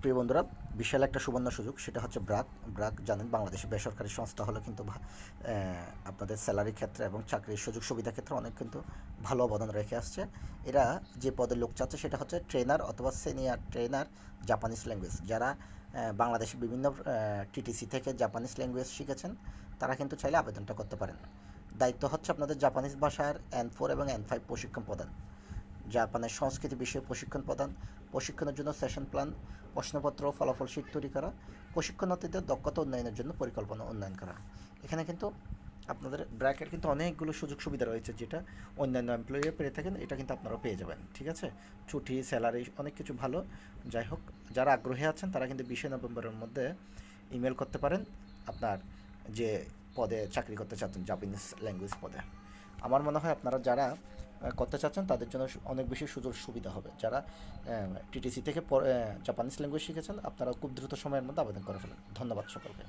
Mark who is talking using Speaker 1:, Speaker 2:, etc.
Speaker 1: প্রিয় বন্ধুরা, বিশাল একটা সুবর্ণ সুযোগ, সেটা হচ্ছে ব্র্যাক। ব্র্যাক জানেন বাংলাদেশের বেসরকারি সংস্থা হলো, কিন্তু আপনাদের স্যালারির ক্ষেত্রে এবং চাকরির সুযোগ সুবিধার ক্ষেত্রে অনেক কিন্তু ভালো অবদান রেখে আসছে। এরা যে পদে লোক চাচ্ছে সেটা হচ্ছে ট্রেনার অথবা সিনিয়র ট্রেনার জাপানিজ ল্যাঙ্গুয়েজ। যারা বাংলাদেশের বিভিন্ন টিটিসি থেকে জাপানিজ ল্যাঙ্গুয়েজ শিখেছেন, তারা কিন্তু চাইলে আবেদনটা করতে পারেন। দায়িত্ব হচ্ছে আপনাদের জাপানিজ ভাষার N4 এবং N5 প্রশিক্ষণ প্রদান, জাপানের সংস্কৃতি বিষয়ে প্রশিক্ষণ প্রদান, প্রশিক্ষণের জন্য সেশন প্ল্যান, প্রশ্নপত্র ও ফলাফল শীট তৈরি করা, প্রশিক্ষণার্থীদের দক্ষতা উন্নয়নের জন্য পরিকল্পনা উন্নয়ন করা। এখানে কিন্তু আপনাদের ব্র্যাকের কিন্তু অনেকগুলো সুযোগ সুবিধা রয়েছে, যেটা অন্যান্য এমপ্লয়িরা পেয়ে থাকেন, এটা কিন্তু আপনারাও পেয়ে যাবেন। ঠিক আছে, ছুটি, স্যালারি, অনেক কিছু ভালো। যাই হোক, যারা আগ্রহী আছেন তারা কিন্তু 20 নভেম্বরের মধ্যে ইমেল করতে পারেন আপনার যে পদে চাকরি করতে চাচ্ছেন, জাপানিজ ল্যাঙ্গুয়েজ পদে। আমার মনে হয় আপনারা যারা করতে চাচ্ছেন তাদের জন্য অনেক বেশি সুযোগ সুবিধা হবে। যারা টিটিসি থেকে জাপানিজ ল্যাঙ্গুয়েজ শিখেছেন, আপনারা খুব দ্রুত সময়ের মধ্যে আবেদন করে ফেলেন। ধন্যবাদ সকলকে।